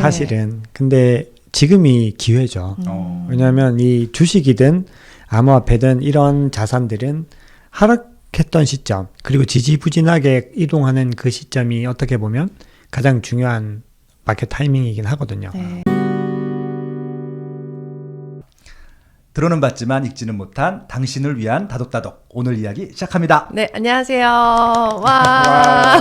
사실은. 근데 지금이 기회죠. 왜냐하면 이 주식이든 암호화폐든 이런 자산들은 하락했던 시점, 그리고 지지부진하게 이동하는 그 시점이 어떻게 보면 가장 중요한 마켓 타이밍이긴 하거든요. 네. 들어는 봤지만 읽지는 못한 당신을 위한 다독다독, 오늘 이야기 시작합니다. 네, 안녕하세요. 와.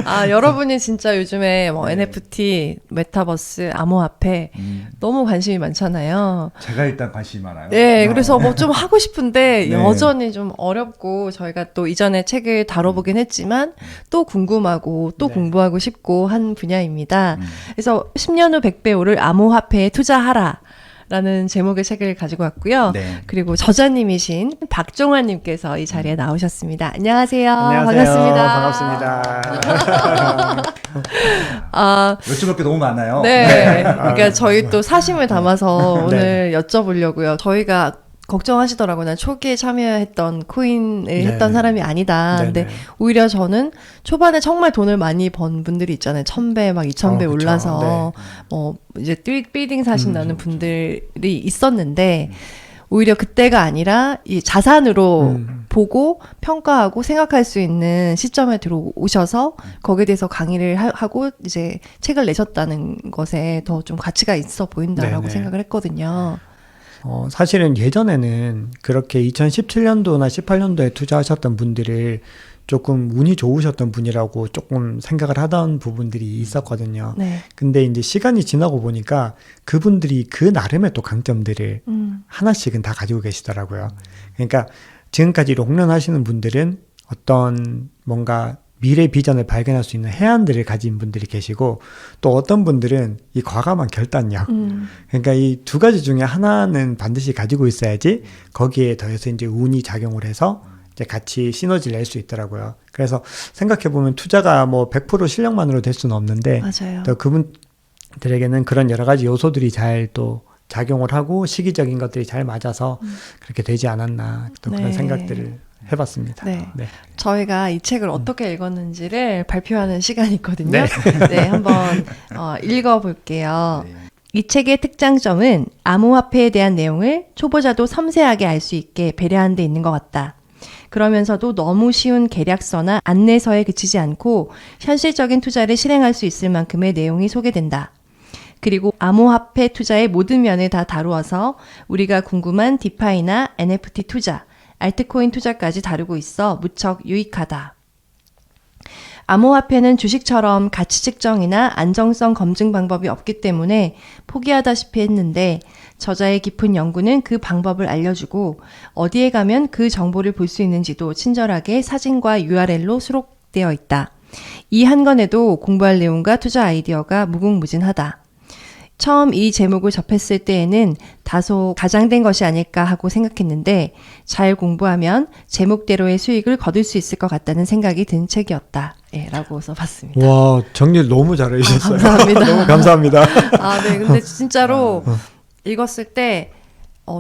아, 여러분이 진짜 요즘에 뭐 NFT, 메타버스, 암호화폐 너무 관심이 많잖아요. 제가 일단 관심이 많아요. 네, 그래서 뭐 좀 하고 싶은데 네. 여전히 좀 어렵고, 저희가 또 이전에 책을 다뤄보긴 했지만 또 궁금하고 또 네. 공부하고 싶고 한 분야입니다. 그래서 10년 후 100배 오를 암호화폐에 투자하라 라는 제목의 책을 가지고 왔고요. 네. 그리고 저자님이신 박종환님께서 이 자리에 나오셨습니다. 안녕하세요. 안녕하세요. 반갑습니다. 반갑습니다. 아, 여쭤볼 게 너무 많아요. 네. 그러니까 저희 또 사심을 담아서 오늘 네. 여쭤보려고요. 저희가 걱정하시더라고요. 난 초기에 참여했던 코인을 했던 사람이 아니다. 네네. 근데 오히려 저는 초반에 정말 돈을 많이 번 분들이 있잖아요. 1000배 막 2000배 그쵸. 올라서 이제 빌딩 사신다는 분들이 있었는데 오히려 그때가 아니라 이 자산으로 보고 평가하고 생각할 수 있는 시점에 들어오셔서 거기에 대해서 강의를 하고 이제 책을 내셨다는 것에 더 좀 가치가 있어 보인다라고 네네. 생각을 했거든요. 사실은 예전에는 그렇게 2017년도나 18년도에 투자하셨던 분들을 조금 운이 좋으셨던 분이라고 조금 생각을 하던 부분들이 있었거든요. 네. 근데 이제 시간이 지나고 보니까 그분들이 그 나름의 또 강점들을 하나씩은 다 가지고 계시더라고요. 그러니까 지금까지로 홈런하시는 분들은 어떤 뭔가 미래 비전을 발견할 수 있는 해안들을 가진 분들이 계시고, 또 어떤 분들은 이 과감한 결단력. 그러니까 이 두 가지 중에 하나는 반드시 가지고 있어야지 거기에 더해서 이제 운이 작용을 해서 이제 같이 시너지를 낼 수 있더라고요. 그래서 생각해보면 투자가 뭐 100% 실력만으로 될 수는 없는데, 맞아요. 또 그분들에게는 그런 여러 가지 요소들이 잘 또 작용을 하고 시기적인 것들이 잘 맞아서 그렇게 되지 않았나, 또 네. 그런 생각들을 해봤습니다. 네. 네. 저희가 이 책을 어떻게 읽었는지를 발표하는 시간이 있거든요. 네. 네, 한번 읽어볼게요. 네. 이 책의 특장점은 암호화폐에 대한 내용을 초보자도 섬세하게 알 수 있게 배려한 데 있는 것 같다. 그러면서도 너무 쉬운 계략서나 안내서에 그치지 않고 현실적인 투자를 실행할 수 있을 만큼의 내용이 소개된다. 그리고 암호화폐 투자의 모든 면을 다 다루어서 우리가 궁금한 디파이나 NFT 투자, 알트코인 투자까지 다루고 있어 무척 유익하다. 암호화폐는 주식처럼 가치 측정이나 안정성 검증 방법이 없기 때문에 포기하다시피 했는데, 저자의 깊은 연구는 그 방법을 알려주고 어디에 가면 그 정보를 볼 수 있는지도 친절하게 사진과 URL로 수록되어 있다. 이 한 권에도 공부할 내용과 투자 아이디어가 무궁무진하다. 처음 이 제목을 접했을 때에는 다소 과장된 것이 아닐까 하고 생각했는데, 잘 공부하면 제목대로의 수익을 거둘 수 있을 것 같다는 생각이 든 책이었다. 예, 라고 써봤습니다. 와, 정리 너무 잘해주셨어요. 감사합니다. 너무 감사합니다. 아, 네. 근데 진짜로 읽었을 때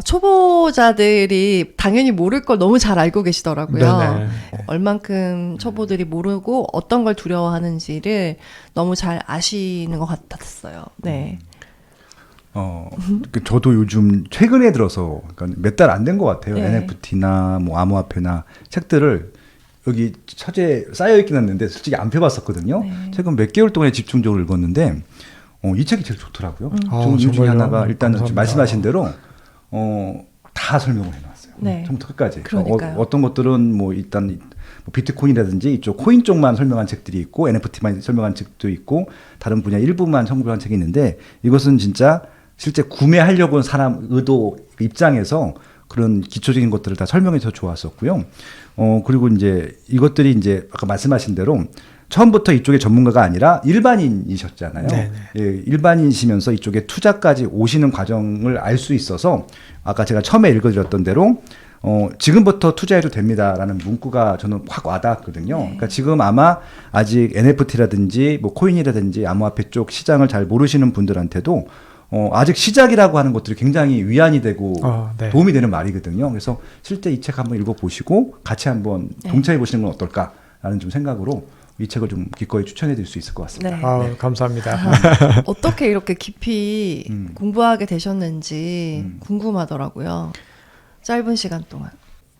초보자들이 당연히 모를 걸 너무 잘 알고 계시더라고요. 네네. 얼만큼 초보들이 모르고 어떤 걸 두려워하는지를 너무 잘 아시는 것 같았어요. 네. 저도 요즘 최근에 들어서, 그러니까 몇 달 안 된 것 같아요. 네. NFT나 뭐 암호화폐나 책들을 여기 서재에 쌓여 있긴 했는데 솔직히 안 펴봤었거든요. 네. 최근 몇 개월 동안에 집중적으로 읽었는데 이 책이 제일 좋더라고요. 이 중에 정말요? 하나가 일단은 감사합니다. 말씀하신 대로 다 설명을 해놨어요. 네. 처음부터 끝까지. 그러니까요. 어떤 것들은 뭐 일단 뭐 비트코인이라든지 이쪽 코인 쪽만 설명한 책들이 있고, NFT만 설명한 책도 있고, 다른 분야 일부만 설명한 책이 있는데, 이것은 진짜 실제 구매하려고 온 사람 의도 입장에서 그런 기초적인 것들을 다 설명해서 좋았었고요. 그리고 이제 이것들이 이제 아까 말씀하신 대로 처음부터 이쪽에 전문가가 아니라 일반인이셨잖아요. 네네. 예, 일반인이시면서 이쪽에 투자까지 오시는 과정을 알 수 있어서, 아까 제가 처음에 읽어드렸던 대로 지금부터 투자해도 됩니다라는 문구가 저는 확 와닿았거든요. 그러니까 지금 아마 아직 NFT라든지 뭐 코인이라든지 암호화폐 쪽 시장을 잘 모르시는 분들한테도 아직 시작이라고 하는 것들이 굉장히 위안이 되고 네. 도움이 되는 말이거든요. 그래서 실제 이 책 한번 읽어보시고 같이 한번 동참해 보시는 건 어떨까라는 좀 생각으로 이 책을 좀 기꺼이 추천해드릴 수 있을 것 같습니다. 네. 아, 감사합니다. 어떻게 이렇게 깊이 공부하게 되셨는지 음. 궁금하더라고요. 짧은 시간 동안.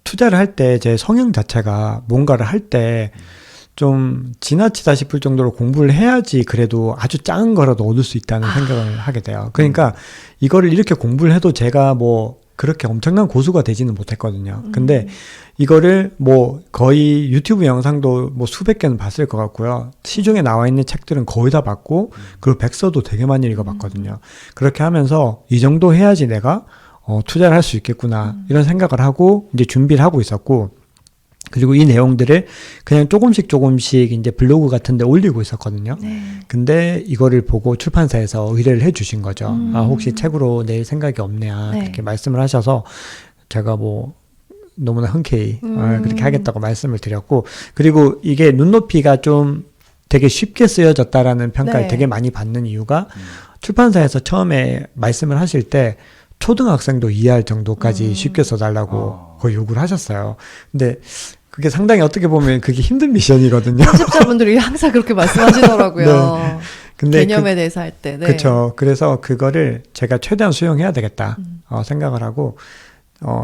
투자를 할 때 제 성향 자체가 뭔가를 할 때 좀 지나치다 싶을 정도로 공부를 해야지 그래도 아주 작은 거라도 얻을 수 있다는 생각을 하게 돼요. 그러니까 이거를 이렇게 공부를 해도 제가 뭐 그렇게 엄청난 고수가 되지는 못했거든요. 근데 이거를 뭐 거의 유튜브 영상도 뭐 수백 개는 봤을 것 같고요. 시중에 나와 있는 책들은 거의 다 봤고, 그리고 백서도 되게 많이 읽어봤거든요. 그렇게 하면서 이 정도 해야지 내가 투자를 할 수 있겠구나 이런 생각을 하고 이제 준비를 하고 있었고, 그리고 이 내용들을 그냥 조금씩 이제 블로그 같은 데 올리고 있었거든요. 네. 근데 이거를 보고 출판사에서 의뢰를 해 주신 거죠. 아, 혹시 책으로 낼 생각이 없냐 네. 그렇게 말씀을 하셔서 제가 뭐 너무나 흔쾌히 그렇게 하겠다고 말씀을 드렸고, 그리고 이게 눈높이가 좀 되게 쉽게 쓰여졌다라는 평가를 네. 되게 많이 받는 이유가 출판사에서 처음에 말씀을 하실 때 초등학생도 이해할 정도까지 쉽게 써달라고 거의 요구를 하셨어요. 근데 그게 상당히 어떻게 보면 그게 힘든 미션이거든요. 편집자분들이 항상 그렇게 말씀하시더라고요. 근데 개념에 대해서 할 때. 네. 그렇죠. 그래서 그거를 제가 최대한 수용해야 되겠다 생각을 하고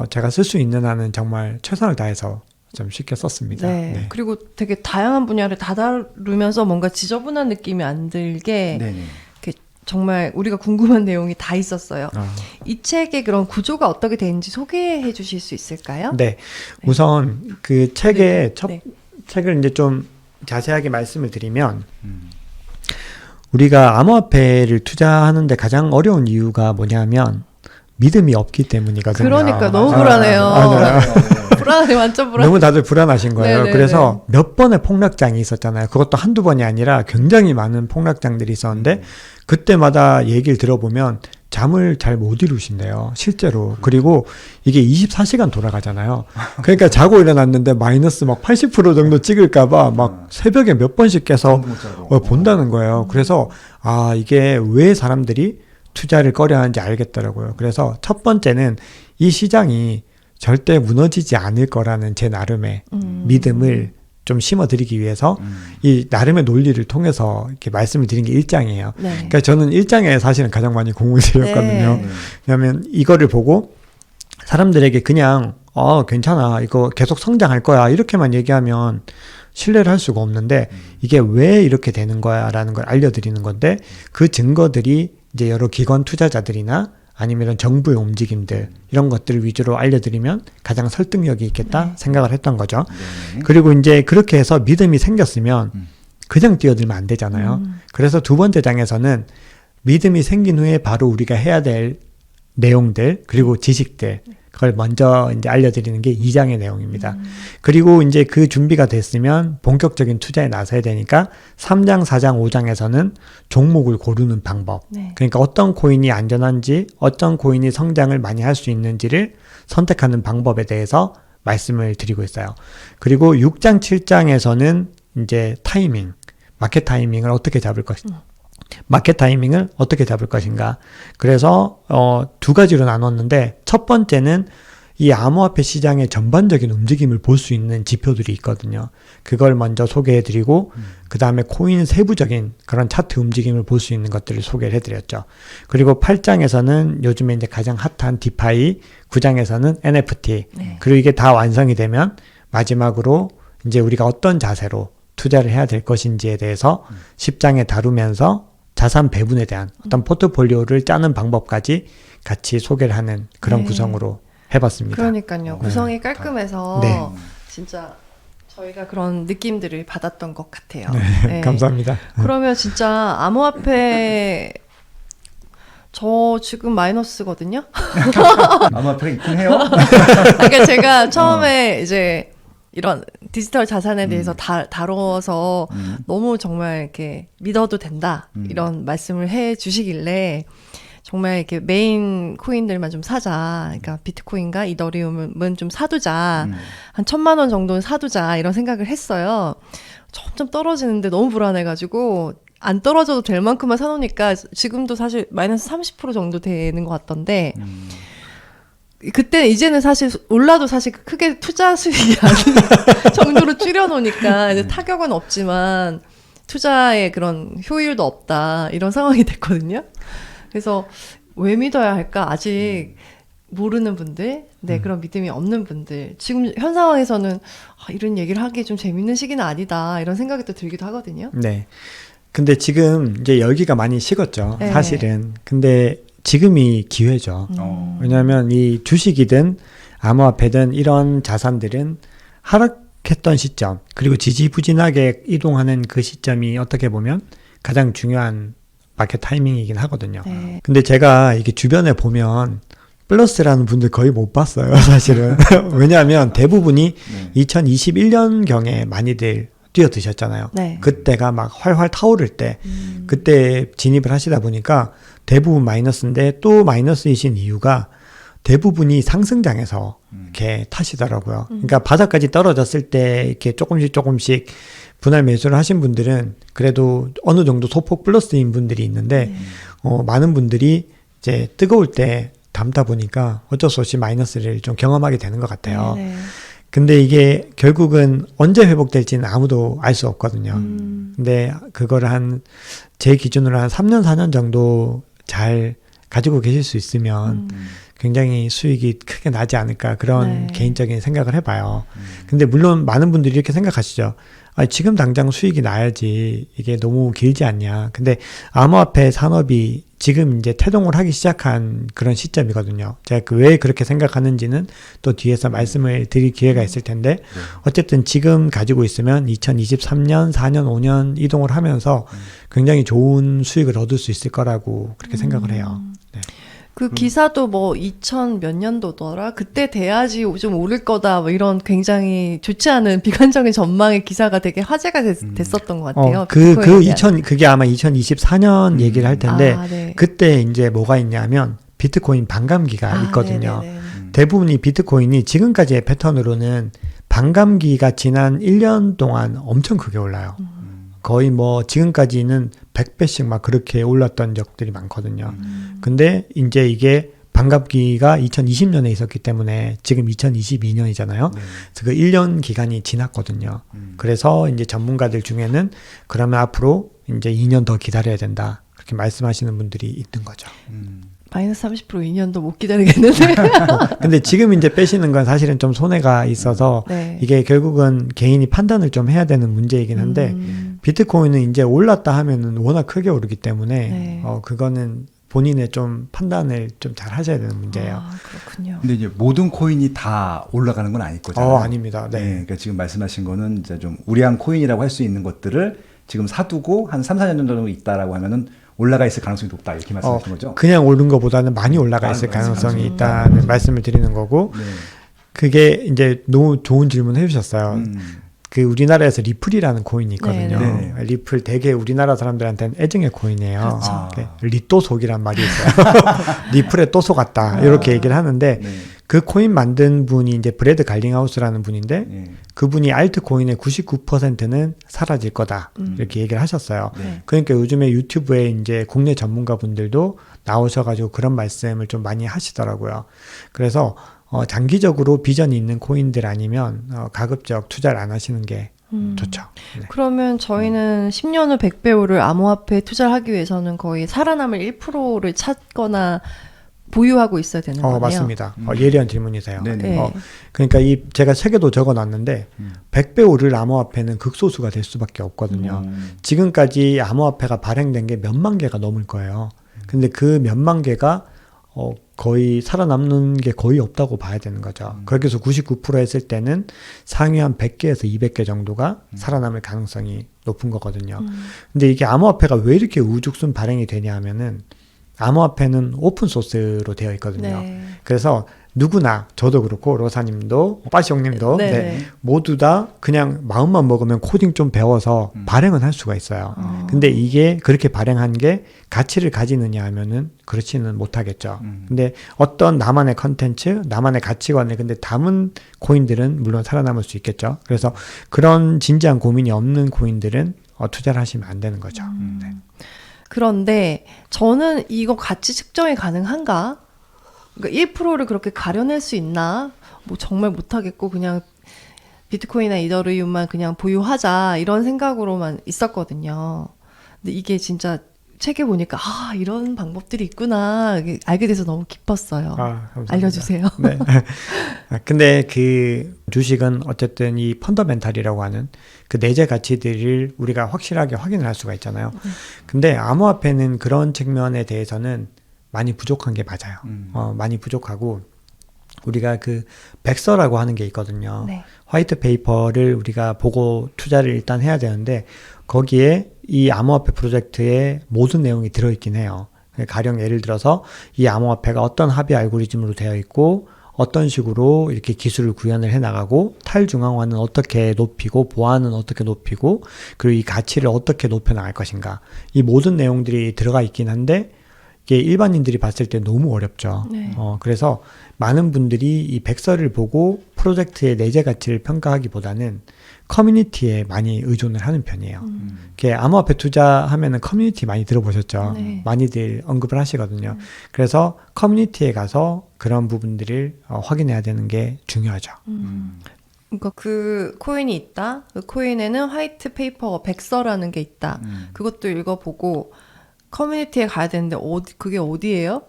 제가 쓸 수 있는 한은 정말 최선을 다해서 좀 쉽게 썼습니다. 네. 네. 그리고 되게 다양한 분야를 다 다루면서 뭔가 지저분한 느낌이 안 들게 네네. 이렇게 정말 우리가 궁금한 내용이 다 있었어요. 아. 이 책의 그런 구조가 어떻게 되는지 소개해 주실 수 있을까요? 네. 우선 그 책의 첫 네. 책을 이제 좀 자세하게 말씀을 드리면 음. 우리가 암호화폐를 투자하는데 가장 어려운 이유가 뭐냐면 믿음이 없기 때문이거든요. 그러니까 너무 아, 불안해요. 맞아요. 불안해, 완전 불안해. 너무 다들 불안하신 거예요. 네네네. 그래서 몇 번의 폭락장이 있었잖아요. 그것도 한두 번이 아니라 굉장히 많은 폭락장들이 있었는데 그때마다 얘기를 들어보면 잠을 잘 못 이루신대요. 실제로. 그리고 이게 24시간 돌아가잖아요. 그러니까 자고 일어났는데 마이너스 막 80% 정도 찍을까봐 막 새벽에 몇 번씩 깨서 본다는 거예요. 그래서 아, 이게 왜 사람들이 투자를 꺼려하는지 알겠더라고요. 그래서 첫 번째는 이 시장이 절대 무너지지 않을 거라는 제 나름의 믿음을 좀 심어드리기 위해서 이 나름의 논리를 통해서 이렇게 말씀을 드린 게 1장이에요. 네. 그러니까 저는 1장에 사실은 가장 많이 공을 들였거든요. 네. 왜냐하면 이거를 보고 사람들에게 그냥 괜찮아, 이거 계속 성장할 거야 이렇게만 얘기하면 신뢰를 할 수가 없는데 이게 왜 이렇게 되는 거야 라는 걸 알려드리는 건데, 그 증거들이 이제 여러 기관 투자자들이나 아니면 이런 정부의 움직임들 이런 것들을 위주로 알려드리면 가장 설득력이 있겠다 생각을 했던 거죠. 네. 그리고 이제 그렇게 해서 믿음이 생겼으면 그냥 뛰어들면 안 되잖아요. 그래서 두 번째 장에서는 믿음이 생긴 후에 바로 우리가 해야 될 내용들 그리고 지식들 그걸 먼저 이제 알려드리는 게 2장의 내용입니다. 그리고 이제 그 준비가 됐으면 본격적인 투자에 나서야 되니까 3장, 4장, 5장에서는 종목을 고르는 방법. 네. 그러니까 어떤 코인이 안전한지, 어떤 코인이 성장을 많이 할 수 있는지를 선택하는 방법에 대해서 말씀을 드리고 있어요. 그리고 6장, 7장에서는 이제 타이밍, 마켓 타이밍을 어떻게 잡을 것인가. 마켓 타이밍을 어떻게 잡을 것인가. 그래서 두 가지로 나눴는데, 첫 번째는 이 암호화폐 시장의 전반적인 움직임을 볼 수 있는 지표들이 있거든요. 그걸 먼저 소개해드리고 그 다음에 코인 세부적인 그런 차트 움직임을 볼 수 있는 것들을 소개를 해드렸죠. 그리고 8장에서는 요즘에 이제 가장 핫한 디파이, 9장에서는 NFT, 네. 그리고 이게 다 완성이 되면 마지막으로 이제 우리가 어떤 자세로 투자를 해야 될 것인지에 대해서 10장에 다루면서 자산 배분에 대한 어떤 포트폴리오를 짜는 방법까지 같이 소개를 하는 그런 네. 구성으로 해봤습니다. 그러니까요. 구성이 깔끔해서 네. 진짜 저희가 그런 느낌들을 받았던 것 같아요. 네, 감사합니다. 그러면 진짜 암호화폐 저 지금 마이너스거든요. 암호화폐가 있긴 해요. 그러니까 제가 처음에 이제 이런 디지털 자산에 대해서 다뤄서 너무 정말 이렇게 믿어도 된다 이런 말씀을 해 주시길래 정말 이렇게 메인 코인들만 좀 사자. 그러니까 비트코인과 이더리움은 좀 사두자. 한 1,000만 원 정도는 사두자 이런 생각을 했어요. 점점 떨어지는데 너무 불안해가지고 안 떨어져도 될 만큼만 사놓으니까 지금도 사실 마이너스 30% 정도 되는 것 같던데 그때 이제는 사실 올라도 사실 크게 투자 수익이 아닌 정도로 줄여놓으니까 이제 타격은 없지만 투자의 그런 효율도 없다 이런 상황이 됐거든요. 그래서 왜 믿어야 할까? 아직 모르는 분들, 그런 믿음이 없는 분들, 지금 현 상황에서는 이런 얘기를 하기 좀 재밌는 시기는 아니다 이런 생각이 또 들기도 하거든요. 네. 근데 지금 이제 열기가 많이 식었죠. 네. 사실은. 근데 지금이 기회죠. 왜냐하면 이 주식이든 암호화폐든 이런 자산들은 하락했던 시점, 그리고 지지부진하게 이동하는 그 시점이 어떻게 보면 가장 중요한 마켓 타이밍이긴 하거든요. 네. 근데 제가 이게 주변에 보면 플러스라는 분들 거의 못 봤어요, 사실은. 왜냐하면 대부분이 2021년경에 많이들 뛰어드셨잖아요. 네. 그때가 막 활활 타오를 때, 그때 진입을 하시다 보니까 대부분 마이너스인데 또 마이너스이신 이유가 대부분이 상승장에서 이렇게 타시더라고요. 그러니까 바닥까지 떨어졌을 때 이렇게 조금씩 분할 매수를 하신 분들은 그래도 어느 정도 소폭 플러스인 분들이 있는데, 많은 분들이 이제 뜨거울 때 담다 보니까 어쩔 수 없이 마이너스를 좀 경험하게 되는 것 같아요. 네. 근데 이게 결국은 언제 회복될지는 아무도 알 수 없거든요. 근데 그거를 제 기준으로 한 3년, 4년 정도 잘 가지고 계실 수 있으면 굉장히 수익이 크게 나지 않을까 그런 개인적인 생각을 해봐요. 근데 물론 많은 분들이 이렇게 생각하시죠. 지금 당장 수익이 나야지 이게 너무 길지 않냐. 근데 암호화폐 산업이 지금 이제 태동을 하기 시작한 그런 시점이거든요. 제가 왜 그렇게 생각하는지는 또 뒤에서 말씀을 드릴 기회가 있을 텐데, 어쨌든 지금 가지고 있으면 2023년, 4년, 5년 이동을 하면서 굉장히 좋은 수익을 얻을 수 있을 거라고 그렇게 생각을 해요. 네. 그 기사도 뭐 2000 몇 년도더라? 그때 돼야지 좀 오를 거다. 뭐 이런 굉장히 좋지 않은 비관적인 전망의 기사가 되게 화제가 됐었던 것 같아요. 그게 아마 2024년 얘기를 할 텐데, 네. 그때 이제 뭐가 있냐면 비트코인 반감기가 있거든요. 네네네. 대부분이 비트코인이 지금까지의 패턴으로는 반감기가 지난 1년 동안 엄청 크게 올라요. 거의 뭐 지금까지는 100배씩 막 그렇게 올랐던 적들이 많거든요. 근데 이제 이게 반감기가 2020년에 있었기 때문에 지금 2022년이잖아요. 그래서 그 1년 기간이 지났거든요. 그래서 이제 전문가들 중에는 그러면 앞으로 이제 2년 더 기다려야 된다. 그렇게 말씀하시는 분들이 있는 거죠. 마이너스 30% 2년도 못 기다리겠는데. 근데 지금 이제 빼시는 건 사실은 좀 손해가 있어서 네. 이게 결국은 개인이 판단을 좀 해야 되는 문제이긴 한데, 비트코인은 이제 올랐다 하면은 워낙 크게 오르기 때문에 네. 그거는 본인의 좀 판단을 좀 잘 하셔야 되는 문제예요. 그렇군요. 근데 이제 모든 코인이 다 올라가는 건 아닐 거잖아요. 아닙니다. 네. 그러니까 지금 말씀하신 거는 이제 좀 우량한 코인이라고 할 수 있는 것들을 지금 사두고 한 3, 4년 정도 있다라고 하면은 올라가 있을 가능성이 높다 이렇게 말씀하신 거죠? 그냥 오른 것보다는 많이 올라가 있을 가능성이 있다는 말씀을 드리는 거고, 네. 그게 이제 너무 좋은 질문 해주셨어요. 그 우리나라에서 리플이라는 코인이 있거든요. 네네. 리플 되게 우리나라 사람들한테는 애증의 코인이에요. 그렇죠. 리또속이란 말이 있어요. 리플의 또속 같다 이렇게 얘기를 하는데, 네. 그 코인 만든 분이 이제 브래드 갈링하우스라는 분인데, 네. 그분이 알트코인의 99%는 사라질 거다 이렇게 얘기를 하셨어요. 네. 그러니까 요즘에 유튜브에 이제 국내 전문가분들도 나오셔가지고 그런 말씀을 좀 많이 하시더라고요. 그래서 장기적으로 비전이 있는 코인들 아니면 가급적 투자를 안 하시는 게 좋죠. 네. 그러면 저희는 10년 후 100배 오를 암호화폐에 투자를 하기 위해서는 거의 살아남을 1%를 찾거나 보유하고 있어야 되는 거네요. 맞습니다. 예리한 질문이세요. 네네. 네. 그러니까 제가 책에도 적어놨는데 100배 오를 암호화폐는 극소수가 될 수밖에 없거든요. 지금까지 암호화폐가 발행된 게 몇만 개가 넘을 거예요. 근데 그 몇만 개가 거의 살아남는 게 거의 없다고 봐야 되는 거죠. 거기서 99% 했을 때는 상위 한 100개에서 200개 정도가 살아남을 가능성이 높은 거거든요. 근데 이게 암호화폐가 왜 이렇게 우죽순 발행이 되냐 하면은, 암호화폐는 오픈소스로 되어 있거든요. 네. 그래서 누구나, 저도 그렇고 로사님도 빠시용님도 모두 다 그냥 마음만 먹으면 코딩 좀 배워서 발행은 할 수가 있어요. 근데 이게 그렇게 발행한 게 가치를 가지느냐 하면은 그렇지는 못하겠죠. 근데 어떤 나만의 컨텐츠, 나만의 가치관을 근데 담은 코인들은 물론 살아남을 수 있겠죠. 그래서 그런 진지한 고민이 없는 코인들은 투자를 하시면 안 되는 거죠. 네. 그런데 저는 이거 가치 측정이 가능한가? 그러니까 1%를 그렇게 가려낼 수 있나? 뭐 정말 못하겠고 그냥 비트코인이나 이더리움만 그냥 보유하자 이런 생각으로만 있었거든요. 근데 이게 진짜 책에 보니까 이런 방법들이 있구나 이게 알게 돼서 너무 기뻤어요. 감사합니다. 알려주세요. 네. 근데 그 주식은 어쨌든 이 펀더멘탈이라고 하는 그 내재 가치들을 우리가 확실하게 확인을 할 수가 있잖아요. 근데 암호화폐는 그런 측면에 대해서는 많이 부족한 게 맞아요. 많이 부족하고 우리가 그 백서라고 하는 게 있거든요. 네. 화이트 페이퍼를 우리가 보고 투자를 일단 해야 되는데 거기에 이 암호화폐 프로젝트의 모든 내용이 들어있긴 해요. 가령 예를 들어서 이 암호화폐가 어떤 합의 알고리즘으로 되어 있고 어떤 식으로 이렇게 기술을 구현을 해나가고 탈중앙화는 어떻게 높이고 보안은 어떻게 높이고 그리고 이 가치를 어떻게 높여나갈 것인가 이 모든 내용들이 들어가 있긴 한데 이게 일반인들이 봤을 때 너무 어렵죠. 네. 그래서 많은 분들이 이 백서를 보고 프로젝트의 내재 가치를 평가하기보다는 커뮤니티에 많이 의존을 하는 편이에요. 이게 암호화폐 투자하면은 커뮤니티 많이 들어보셨죠? 네. 많이들 언급을 하시거든요. 그래서 커뮤니티에 가서 그런 부분들을 확인해야 되는 게 중요하죠. 그러니까 그 코인이 있다. 그 코인에는 화이트 페이퍼 백서라는 게 있다. 그것도 읽어보고 커뮤니티에 가야 되는데 그게 어디예요?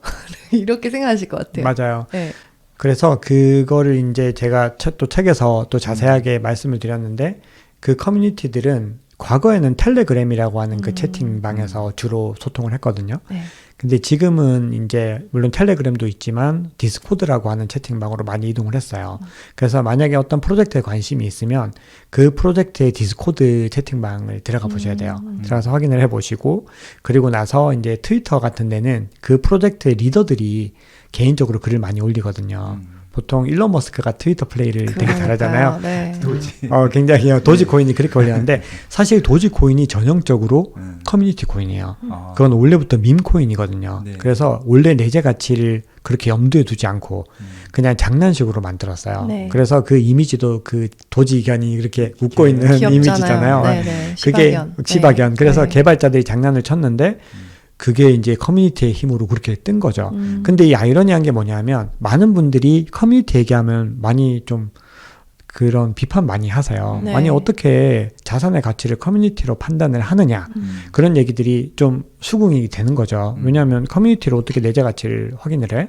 이렇게 생각하실 것 같아요. 맞아요. 네. 그래서 그거를 이제 제가 또 책에서 또 자세하게 말씀을 드렸는데 그 커뮤니티들은 과거에는 텔레그램이라고 하는 그 채팅방에서 주로 소통을 했거든요. 네. 근데 지금은 이제 물론 텔레그램도 있지만 디스코드라고 하는 채팅방으로 많이 이동을 했어요. 그래서 만약에 어떤 프로젝트에 관심이 있으면 그 프로젝트의 디스코드 채팅방을 들어가 보셔야 돼요. 들어가서 확인을 해보시고 그리고 나서 이제 트위터 같은 데는 그 프로젝트의 리더들이 개인적으로 글을 많이 올리거든요. 보통 일론 머스크가 트위터 플레이를 되게 잘하잖아요. 네. 굉장히 도지코인이 그렇게 올리는데 사실 도지코인이 전형적으로 커뮤니티 코인이에요. 그건 원래부터 밈코인이거든요. 네. 그래서 원래 내재 가치를 그렇게 염두에 두지 않고 그냥 장난식으로 만들었어요. 네. 그래서 그 이미지도 그 도지견이 이렇게 웃고 있는 귀엽잖아요. 이미지잖아요. 네네. 그게 시바견. 네. 그래서 네. 개발자들이 장난을 쳤는데 그게 이제 커뮤니티의 힘으로 그렇게 뜬 거죠. 근데 이 아이러니한 게 뭐냐면 많은 분들이 커뮤니티 얘기하면 많이 좀 그런 비판 많이 하세요. 네. 아니 어떻게 자산의 가치를 커뮤니티로 판단을 하느냐 그런 얘기들이 좀 수긍이 되는 거죠. 왜냐하면 커뮤니티로 어떻게 내재 가치를 확인을 해?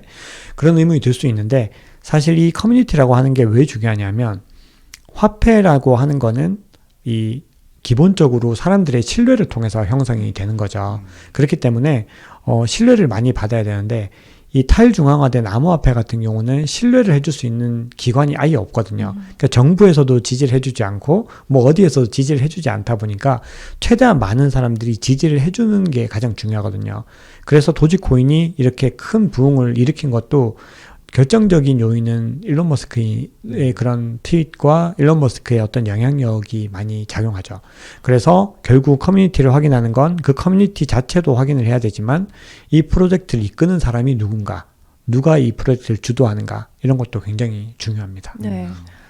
그런 의문이 들 수 있는데 사실 이 커뮤니티라고 하는 게 왜 중요하냐면 화폐라고 하는 거는 이 기본적으로 사람들의 신뢰를 통해서 형성이 되는 거죠. 그렇기 때문에 신뢰를 많이 받아야 되는데 이 탈중앙화된 암호화폐 같은 경우는 신뢰를 해줄 수 있는 기관이 아예 없거든요. 그러니까 정부에서도 지지를 해주지 않고 뭐 어디에서도 지지를 해주지 않다 보니까 최대한 많은 사람들이 지지를 해주는 게 가장 중요하거든요. 그래서 도지코인이 이렇게 큰 부흥을 일으킨 것도 결정적인 요인은 일론 머스크의 그런 트윗과 일론 머스크의 어떤 영향력이 많이 작용하죠. 그래서 결국 커뮤니티를 확인하는 건 그 커뮤니티 자체도 확인을 해야 되지만 이 프로젝트를 이끄는 사람이 누군가, 누가 이 프로젝트를 주도하는가 이런 것도 굉장히 중요합니다. 네.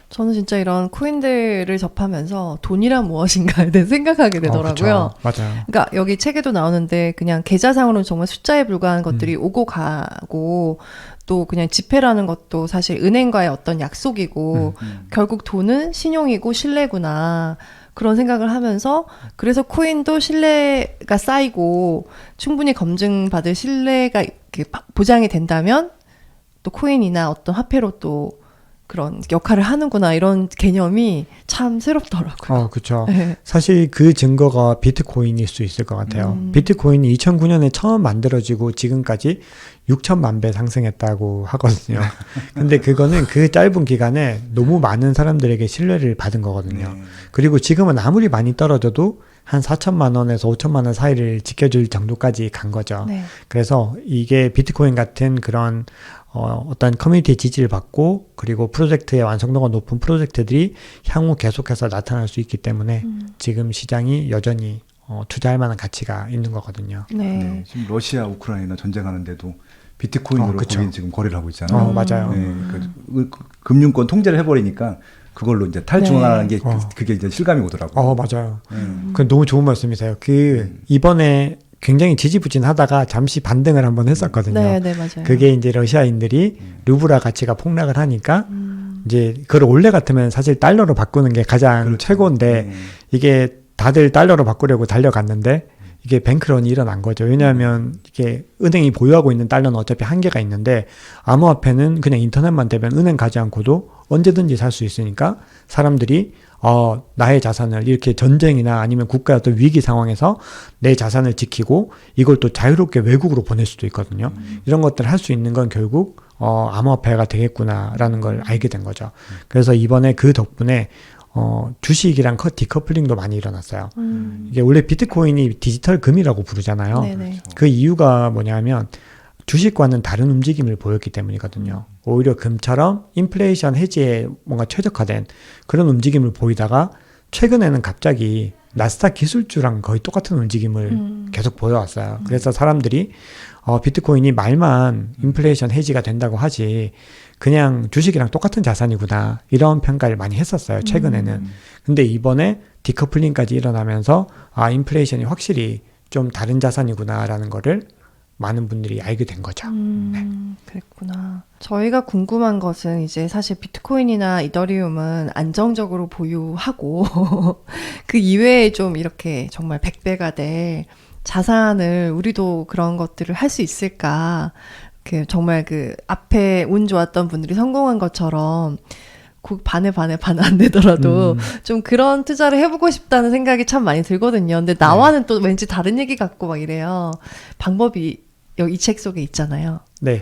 저는 진짜 이런 코인들을 접하면서 돈이란 무엇인가에 대해 생각하게 되더라고요. 맞아요. 그러니까 여기 책에도 나오는데 그냥 계좌상으로는 정말 숫자에 불과한 것들이 오고 가고 또 그냥 지폐라는 것도 사실 은행과의 어떤 약속이고 결국 돈은 신용이고 신뢰구나 그런 생각을 하면서 그래서 코인도 신뢰가 쌓이고 충분히 검증받을 신뢰가 이렇게 보장이 된다면 또 코인이나 어떤 화폐로 또 그런 역할을 하는구나 이런 개념이 참 새롭더라고요. 그렇죠. 네. 사실 그 증거가 비트코인일 수 있을 것 같아요. 비트코인이 2009년에 처음 만들어지고 지금까지 6천만 배 상승했다고 하거든요. 근데 그거는 그 짧은 기간에 너무 많은 사람들에게 신뢰를 받은 거거든요. 그리고 지금은 아무리 많이 떨어져도 한 4천만 원에서 5천만 원 사이를 지켜줄 정도까지 간 거죠. 네. 그래서 이게 비트코인 같은 그런 어떤 커뮤니티 지지를 받고 그리고 프로젝트의 완성도가 높은 프로젝트들이 향후 계속해서 나타날 수 있기 때문에 지금 시장이 여전히 투자할 만한 가치가 있는 거거든요. 네. 네, 지금 러시아 우크라이나 전쟁하는데도 비트코인으로 그쵸. 거긴 지금 거래를 하고 있잖아요. 맞아요. 네, 그 금융권 통제를 해버리니까 그걸로 이제 탈중앙화라는 게 그게 이제 실감이 오더라고요. 맞아요. 그 너무 좋은 말씀이세요. 이번에 굉장히 지지부진하다가 잠시 반등을 한번 했었거든요. 네, 네, 맞아요. 그게 이제 러시아인들이 루브라 가치가 폭락을 하니까 이제 그걸 원래 같으면 사실 달러로 바꾸는 게 가장 그렇죠. 최고인데 이게 다들 달러로 바꾸려고 달려갔는데 이게 뱅크런이 일어난 거죠. 왜냐하면 이게 은행이 보유하고 있는 달러는 어차피 한계가 있는데 암호화폐는 그냥 인터넷만 되면 은행 가지 않고도 언제든지 살 수 있으니까 사람들이 나의 자산을 이렇게 전쟁이나 아니면 국가의 어떤 위기 상황에서 내 자산을 지키고 이걸 또 자유롭게 외국으로 보낼 수도 있거든요. 이런 것들을 할 수 있는 건 결국 암호화폐가 되겠구나라는 걸 알게 된 거죠. 그래서 이번에 그 덕분에 주식이랑 디커플링도 많이 일어났어요. 이게 원래 비트코인이 디지털 금이라고 부르잖아요. 네네. 그 이유가 뭐냐면 주식과는 다른 움직임을 보였기 때문이거든요. 오히려 금처럼 인플레이션 해지에 뭔가 최적화된 그런 움직임을 보이다가 최근에는 갑자기 나스닥 기술주랑 거의 똑같은 움직임을 계속 보여왔어요. 그래서 사람들이 비트코인이 말만 인플레이션 해지가 된다고 하지 그냥 주식이랑 똑같은 자산이구나 이런 평가를 많이 했었어요. 최근에는. 근데 이번에 디커플링까지 일어나면서 인플레이션이 확실히 좀 다른 자산이구나라는 거를 많은 분들이 알게 된 거죠. 네. 그랬구나. 저희가 궁금한 것은 이제 사실 비트코인이나 이더리움은 안정적으로 보유하고 그 이외에 좀 이렇게 정말 100배가 될 자산을 우리도 그런 것들을 할 수 있을까? 정말 그 앞에 운 좋았던 분들이 성공한 것처럼 반에 안 되더라도 좀 그런 투자를 해보고 싶다는 생각이 참 많이 들거든요. 근데 나와는 또 왠지 다른 얘기 같고 막 이래요. 방법이 여기 이 책 속에 있잖아요. 네.